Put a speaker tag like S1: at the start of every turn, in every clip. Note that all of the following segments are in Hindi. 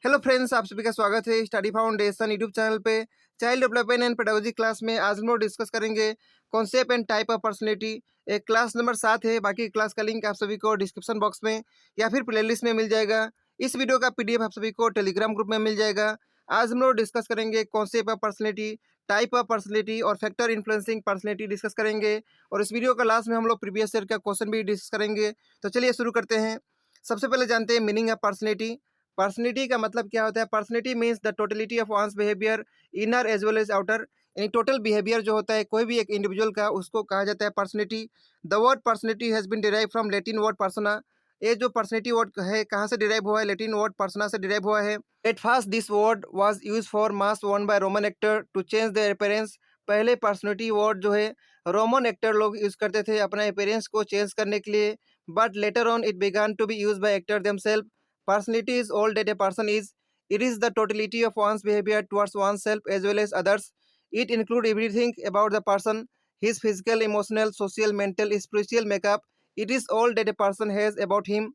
S1: हेलो फ्रेंड्स, आप सभी का स्वागत है स्टडी फाउंडेशन यूट्यूब चैनल पे। Child development and pedagogy class में आज हम लोग डिस्कस करेंगे concept and type of personality. एक क्लास नंबर 7 है। बाकी क्लास का लिंक आप सभी को डिस्क्रिप्शन बॉक्स में या फिर प्लेलिस्ट में मिल जाएगा। इस वीडियो का पीडीएफ आप सभी को टेलीग्राम ग्रुप में मिल जाएगा। आज हम लोग डिस्कस करेंगे concept of personality, type of personality और फैक्टर इन्फ्लुएंसिंग पर्सनैलिटी डिस्कस करेंगे। और इस वीडियो का लास्ट में हम लोग प्रीवियस ईयर का क्वेश्चन भी डिस्कस करेंगे। तो चलिए शुरू करते हैं। सबसे पहले जानते हैं मीनिंग ऑफ पर्सनैलिटी। पर्सनैलिटी का मतलब क्या होता है? Personality means the totality of one's behaviour, inner as well as outer. यानी टोटल बिहेवियर जो होता है कोई भी एक इंडिविजुअल का, उसको कहा जाता है personality. The word personality has been derive from Latin word persona. ये जो पर्सनैलिटी वर्ड है कहाँ से डिराइव हुआ है? लैटिन वर्ड पर्सना से डिराइव हुआ है। At first this word was use for mask worn by Roman actor to change their appearance. पहले पर्सनैलिटी वर्ड जो है रोमन एक्टर लोग यूज करते थे अपने अपीयरेंस को चेंज करने के लिए। But later on it began to be use by actor themselves. Personality is all that a person is. It is the totality of one's behavior towards oneself as well as others. It includes everything about the person, his physical, emotional, social, mental, spiritual makeup. It is all that a person has about him.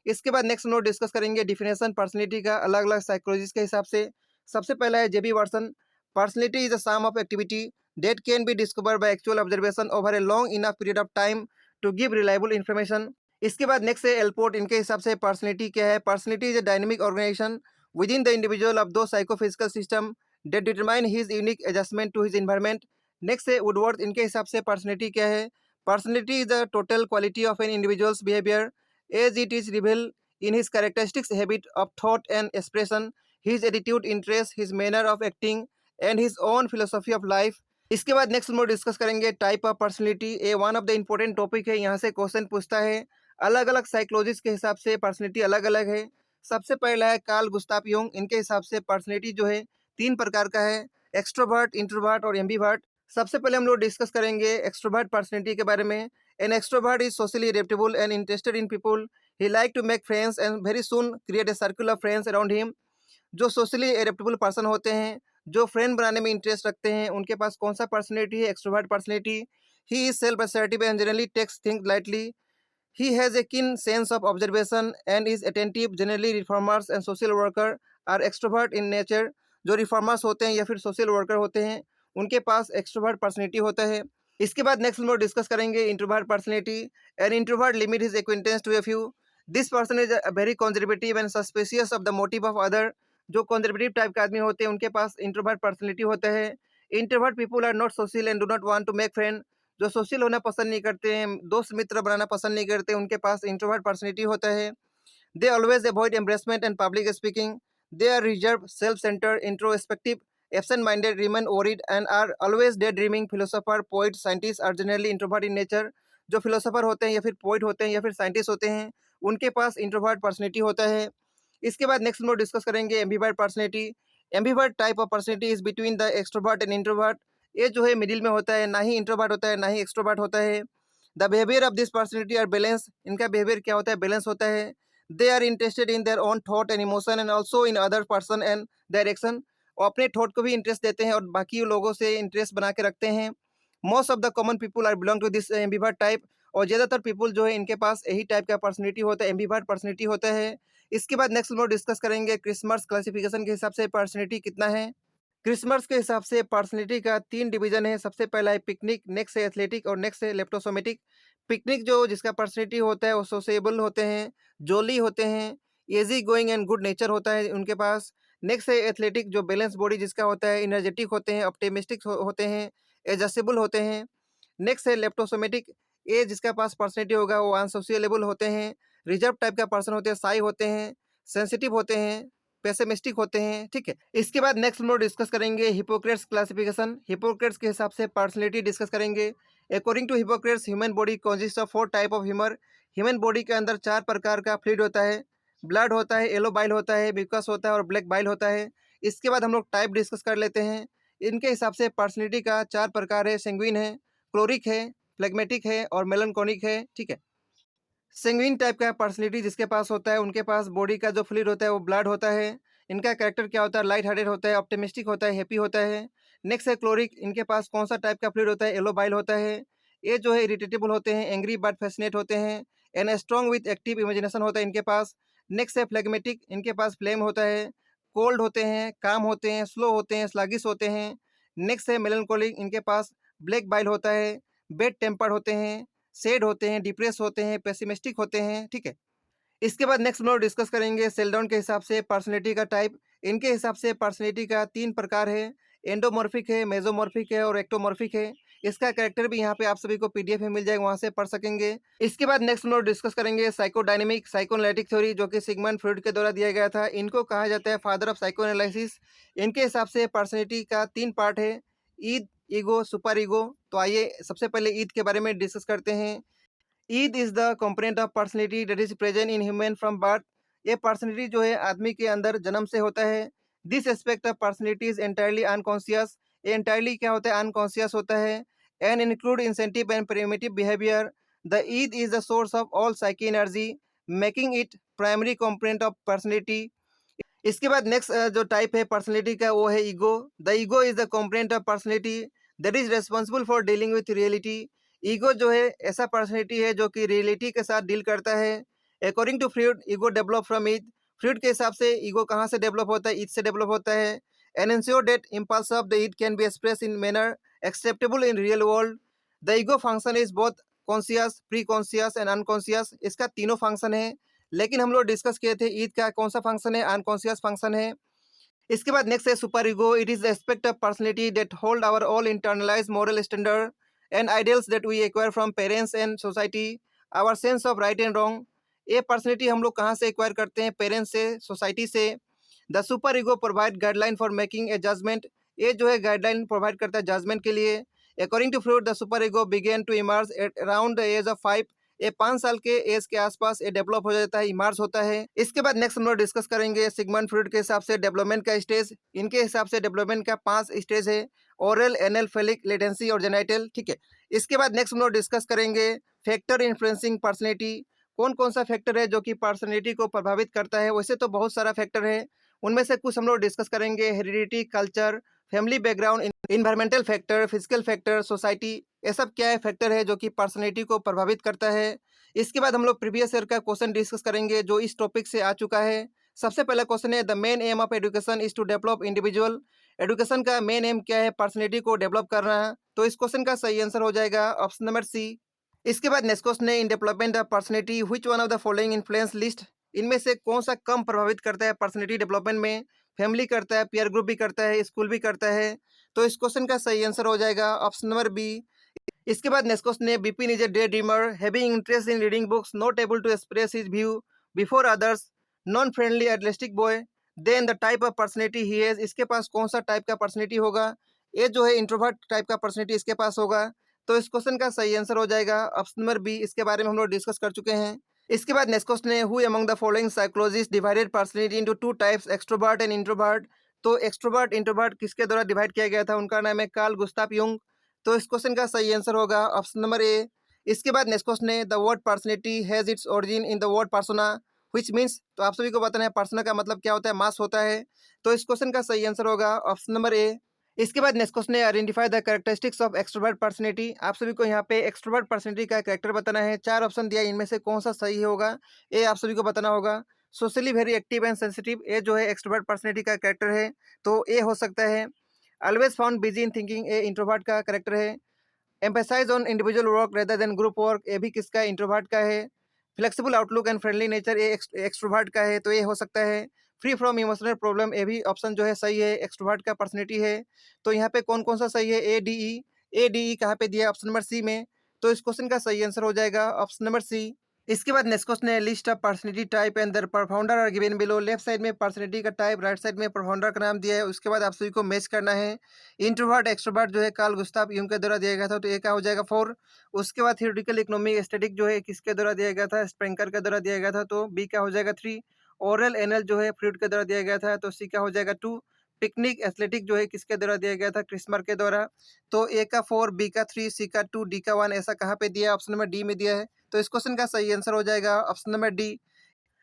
S1: इसके बाद नेक्स्ट हम लोग डिस्कस करेंगे डिफिनेशन पर्सनैलिटी का अलग अलग साइकोलॉजिस्ट के हिसाब से। सबसे पहला है JB Watson. Personality is a sum of activity that can be discovered by actual observation over a long enough period of time to give reliable information. इसके बाद नेक्स्ट है एलपोर्ट। इनके हिसाब से पर्सनैलिटी क्या है? Personality is a dynamic organisation within the individual of those psychophysical system that determine his unique adjustment to his environment. Next है वुडवर्थ। इनके हिसाब से पर्सनैलिटी क्या है? Personality is the total quality of an individual's behaviour as it is reveal in his characteristics habit of thought and expression, his attitude, interest, his manner of acting and his own philosophy of life. इसके बाद नेक्स्ट हम लोग डिस्कस करेंगे type of personality. A one of the important topic है। यहाँ से क्वेश्चन पूछता है अलग अलग साइकोलॉजिस्ट के हिसाब से पर्सनैलिटी अलग अलग है। सबसे पहला है कार्ल गुस्ताव यूंग। इनके हिसाब से पर्सनैलिटी जो है 3 प्रकार का है, एक्सट्रोवर्ट, इंट्रोवर्ट और एम्बीवर्ट। सबसे पहले हम लोग डिस्कस करेंगे एक्सट्रोवर्ट पर्सनैलिटी के बारे में। An extrovert is socially adaptable and interested in people. He like to make friends and very soon create a circle of friends around him. जो सोशली एडेप्टेबल पर्सन होते हैं, जो फ्रेंड बनाने में इंटरेस्ट रखते हैं, उनके पास कौन सा पर्सनैलिटी है? Extrovert personality. He is self assertive and generally takes things lightly. He has a keen sense of observation and is attentive. Generally, reformers and social worker are extrovert in nature. जो रिफॉर्मर्स होते हैं या फिर सोशल वर्कर होते हैं, उनके पास एक्सट्रोवर्ट पर्सनैलिटी होता है। इसके बाद नेक्स्ट हम लोग डिस्कस करेंगे introvert personality. An introvert limit his acquaintance to a few. This person is very conservative and suspicious of the motive of other. जो कंजर्वेटिव टाइप के आदमी होते हैं उनके पास इंट्रोवर्ट पर्सनैलिटी होता है। Introvert people are not social and do not want to make friend. जो सोशल होना पसंद नहीं करते हैं, दोस्त मित्र बनाना पसंद नहीं करते, उनके पास इंट्रोवर्ट पर्सनैलिटी होता है। They always avoid embarrassment and public speaking. They are reserve, self centred, introspective, absent minded, remain worried and are always day dreaming. Philosopher, poet, scientist are generally introvert in nature. जो फिलोसोफर होते हैं या फिर पोइट होते हैं या फिर साइंटिस्ट होते हैं, उनके पास इंट्रोवर्ट पर्सनैलिटी होता है। इसके बाद नेक्स्ट हम लोग डिस्कस करेंगे ambivert personality. Ambivert type of personality is between the extrovert and introvert. ये जो है मिडिल में होता है, ना ही इंट्रोवर्ट होता है ना ही एक्सट्रोवर्ट होता है। The behaviour of this personality are balance. इनका बिहेवियर क्या होता है? बैलेंस होता है। They are interested in their own thought and emotion and also in other person and direction. वो अपने थॉट को भी इंटरेस्ट देते हैं और बाकी लोगों से इंटरेस्ट बना के रखते हैं। Most of the common people are belong to this ambivert type. और ज़्यादातर पीपल जो है इनके पास यही टाइप का पर्सनैलिटी होता है, एम्बीवर्ट पर्सनैलिटी होता है। इसके बाद नेक्स्ट हम लोग डिस्कस करेंगे क्रिसमस क्लासिफिकेशन के हिसाब से पर्सनैलिटी कितना है। क्रिसमस के हिसाब से पर्सनैलिटी का 3 डिवीजन है। सबसे पहला है पिकनिक, नेक्स्ट है एथलेटिक और नेक्स्ट है लेप्टोसोमेटिक। पिकनिक जो जिसका पर्सनैलिटी होता है वो सोशेबल होते हैं, जोली होते हैं, easy going and good nature होता है उनके पास। नेक्स्ट है एथलेटिक जो बैलेंस बॉडी जिसका होता है, एनर्जेटिक होते हैं, ऑप्टिमिस्टिक होते हैं, एडजस्टेबल होते हैं। नेक्स्ट है लेप्टोसोमेटिक। ये जिसका पास पर्सनैलिटी होगा वो अनसोशिएबल होते हैं, रिजर्व टाइप का पर्सन होते हैं, साई होते हैं, सेंसिटिव होते हैं, पेसिमिस्टिक होते हैं। ठीक है। इसके बाद नेक्स्ट हम लोग डिस्कस करेंगे हिपोक्रेट्स क्लासिफिकेशन। हिपोक्रेट्स के हिसाब से पर्सनैलिटी डिस्कस करेंगे। According to Hippocrates human body consist of 4 type of humour. Human body के अंदर 4 प्रकार का फ्लूइड होता है। ब्लड होता है, येलो बाइल होता है, म्यूकस होता है और ब्लैक बाइल होता है। इसके बाद हम लोग टाइप डिस्कस कर लेते हैं। इनके हिसाब से पर्सनैलिटी का 4 प्रकार है। सेंग्विन है, क्लोरिक है, फ्लेगमेटिक है और मेलनकोनिक है। ठीक है। सेंग्विन टाइप का पर्सनैलिटी जिसके पास होता है, उनके पास बॉडी का जो फ्लूइड होता है वो ब्लड होता है। इनका कैरेक्टर क्या होता है? लाइट हार्टेड होता है, ऑप्टिमिस्टिक होता है, हैप्पी होता है। नेक्स्ट है क्लोरिक। इनके पास कौन सा टाइप का फ्लूइड होता है? येलो बाइल होता है। ये जो है इरिटेटेबल होते हैं, एंग्री बट फैसिनेट होते हैं and strong with active imagination होता है इनके पास। नेक्स्ट है फ्लेगमेटिक। इनके पास फ्लेम होता है, कोल्ड होते हैं, काम होते हैं, स्लो होते हैं, स्लगिश होते हैं। नेक्स्ट है मेलनकोलिक, इनके पास ब्लैक बाइल होता है, बैड टेम्पर्ड होते हैं, सैड होते हैं, डिप्रेस होते हैं, पेसिमिस्टिक होते हैं, ठीक है। इसके बाद नेक्स्ट हम लोग डिस्कस करेंगे सेल्डाउन के हिसाब से पर्सनैलिटी का टाइप। इनके हिसाब से पर्सनैलिटी का 3 प्रकार है, एंडोमॉर्फिक है, मेसोमॉर्फिक है और एक्टोमॉर्फिक है। इसका कैरेक्टर भी यहाँ पे आप सभी को पीडीएफ में मिल जाएगा, वहाँ से पढ़ सकेंगे। इसके बाद नेक्स्ट हम लोग डिस्कस करेंगे साइकोडायनेमिक साइकोएनालिटिक थ्योरी, जो कि सिगमंड फ्रॉइड के द्वारा दिया गया था। इनको कहा जाता है फादर ऑफ साइकोएनालिसिस। इनके हिसाब से पर्सनैलिटी का 3 पार्ट है, ईद, ईगो, सुपर ईगो। तो आइए सबसे पहले ईद के बारे में डिस्कस करते हैं। Eid is the component of personality that is present in human from birth. ये पर्सनैलिटी जो है आदमी के अंदर जन्म से होता है। This aspect of personality is entirely unconscious. ये एंटायरली क्या होता है, अनकॉन्शियस होता है। And include incentive and primitive behaviour. The Eid is the source of all psyche energy, making it primary component of personality. इसके बाद नेक्स्ट जो टाइप है पर्सनैलिटी का वो है ego. The ego is the component of personality that is responsible for dealing with reality. Ego जो है ऐसा पर्सनैलिटी है जो कि रियलिटी के साथ डील करता है। According to Freud, ego develop from id. Freud के हिसाब से ईगो कहाँ से डेवलप होता है, ईद से डेवलप होता है। And ensure that impulse of the Eid can be express in manner acceptable in real world. The ego function is both conscious, pre conscious and unconscious. इसका तीनों फंक्शन है, लेकिन हम लोग डिस्कस किए थे ईद का कौन सा फंक्शन है, अनकॉन्शियस फंक्शन है। इसके बाद नेक्स्ट है super ego. It is the aspect of personality that hold our all internalise moral standard and ideals that we acquire from parents and society, our sense of right and wrong. ये पर्सनैलिटी हम लोग कहाँ से एक्वायर करते हैं, पेरेंट्स से, सोसाइटी से। The super ego provide guideline for making a judgement. ये जो है गाइडलाइन प्रोवाइड करता है जजमेंट के लिए। According to Freud, the super ego began to emerge at around the age of 5। ये 5 साल के एज के आसपास ये डेवलप हो जाता है, इमर्ज होता है। इसके बाद नेक्स्ट हम लोग डिस्कस करेंगे सिगमंड फ्रॉइड के हिसाब से डेवलपमेंट का स्टेज। इनके हिसाब से डेवलपमेंट का 5 स्टेज है, ओरल, एनल, फेलिक, लेटेंसी और जेनाइटल, ठीक है। इसके बाद नेक्स्ट हम लोग डिस्कस करेंगे फैक्टर इन्फ्लुएंसिंग पर्सनैलिटी। कौन कौन सा फैक्टर है जो कि पर्सनैलिटी को प्रभावित करता है। वैसे तो बहुत सारा फैक्टर है, उनमें से कुछ हम लोग डिस्कस करेंगे। Heredity, culture, family background, environmental factor, physical factor, society. ये सब क्या है, फैक्टर है जो कि पर्सनैलिटी को प्रभावित करता है। इसके बाद हम लोग प्रीवियस ईयर का क्वेश्चन डिस्कस करेंगे जो इस टॉपिक से आ चुका है। सबसे पहला क्वेश्चन है, the main aim of education is to develop individual. Education का मेन एम क्या है, पर्सनैलिटी को डेवलप करना। तो इस क्वेश्चन का सही आंसर हो जाएगा ऑप्शन नंबर सी। इसके बाद नेक्स्ट क्वेश्चन है, in development of personality which one of the following influence list. इनमें से कौन सा कम प्रभावित करता है पर्सनैलिटी डेवलपमेंट में। फैमिली करता है, पीयर ग्रुप भी करता है, स्कूल भी करता है। तो इस क्वेश्चन का सही आंसर हो जाएगा ऑप्शन नंबर बी। इसके बाद नेक्स्ट क्वेश्चन है, Bipin is a day dreamer having interest in reading books, not able to express his view before others, non friendly athletic boy, then the type of personality he has. इसके पास कौन सा टाइप का पर्सनैलिटी होगा। ये जो है इंट्रोवर्ट टाइप का पर्सनैलिटी इसके पास होगा। तो इस क्वेश्चन का सही आंसर हो जाएगा ऑप्शन नंबर बी। इसके बारे में हम लोग डिस्कस कर चुके हैं। इसके बाद नेक्स्ट क्वेश्चन है, who among the following psychologist divided personality into 2 types, extrovert and introvert. तो एक्सट्रोवर्ट इंट्रोवर्ट किसके द्वारा डिवाइड किया गया था, उनका नाम है कार्ल गुस्ताव युंग। तो इस क्वेश्चन का सही आंसर होगा ऑप्शन नंबर ए। इसके बाद नेक्स्ट क्वेश्चन है, the word personality has its origin in the word persona which means. तो आप सभी को बताना है पर्सोना का मतलब क्या होता है, मास होता है। तो इस क्वेश्चन का सही आंसर होगा ऑप्शन नंबर ए। इसके बाद नेक्स्ट क्वेश्चन है, identify the characteristics of extrovert personality. आप सभी को यहाँ पे एक्सट्रोवर्ट पर्सनैलिटी का कैरेक्टर बताना है। 4 ऑप्शन दिया है, इनमें से कौन सा सही होगा ये आप सभी को बताना होगा। Socially very active and sensitive, ये जो है एक्सट्रोवर्ट पर्सनैलिटी का कैरेक्टर है, तो ये हो सकता है। Always found busy in thinking, ये इंट्रोवर्ट का कैरेक्टर है। Emphasise on individual work rather than group work, ये भी किसका, इंट्रोवर्ट का है। Flexible outlook and friendly nature, ये एक्सट्रोवर्ट का है, तो ये हो सकता है। फ्री फ्रॉम इमोशनल प्रॉब्लम, ये भी ऑप्शन जो है सही है, एक्सट्रोवर्ट का पर्सनैलिटी है। तो यहाँ पे कौन कौन सा सही है, A D E. A D E कहाँ पे दिया है, ऑप्शन नंबर सी में। तो इस क्वेश्चन का सही आंसर हो जाएगा ऑप्शन नंबर सी। इसके बाद नेक्स्ट क्वेश्चन है, list of personality type and their propounder are given below. Left side में पर्सनैलिटी का टाइप, राइट साइड में परफाउंडर का नाम दिया है। उसके बाद आप सभी को मैच करना है। इंट्रोवर्ट एक्सट्रोवर्ट जो है कार्ल गुस्ताव युंग के द्वारा दिया गया था, तो ए का हो जाएगा 4। उसके बाद थियोरेटिकल इकोनॉमिक एस्थेटिक जो है किसके द्वारा दिया गया था, स्प्रेंकर के द्वारा दिया गया था, तो बी का हो जाएगा 3। ओरल एनल जो है फ्रूड के द्वारा दिया गया था, तो सी का हो जाएगा 2। पिकनिक एथलेटिक जो है किसके द्वारा दिया गया था, क्रिस्मर के द्वारा। तो ए का 4, बी का 3, सी का 2, डी का 1, ऐसा कहाँ पे दिया है, ऑप्शन नंबर डी में दिया है। तो इस क्वेश्चन का सही आंसर हो जाएगा ऑप्शन नंबर डी।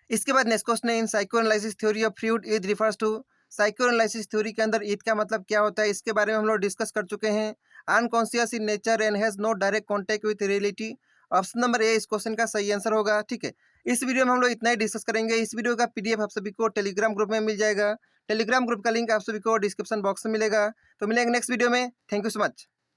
S1: इसके बाद नेक्स्ट क्वेश्चन है, in psychoanalysis theory of Freud id refers to. Psychoanalysis theory के अंदर ईद का मतलब क्या होता है, इसके बारे में हम लोग डिस्कस कर चुके हैं। Unconscious in nature and has no direct contact with reality, option number A इस क्वेश्चन का सही आंसर होगा, ठीक है। इस वीडियो में हम लोग इतना ही डिस्कस करेंगे। इस वीडियो का पीडीएफ आप सभी को टेलीग्राम ग्रुप में मिल जाएगा। टेलीग्राम ग्रुप का लिंक आप सभी को डिस्क्रिप्शन बॉक्स में मिलेगा। तो मिलेंगे नेक्स्ट वीडियो में। Thank you so much.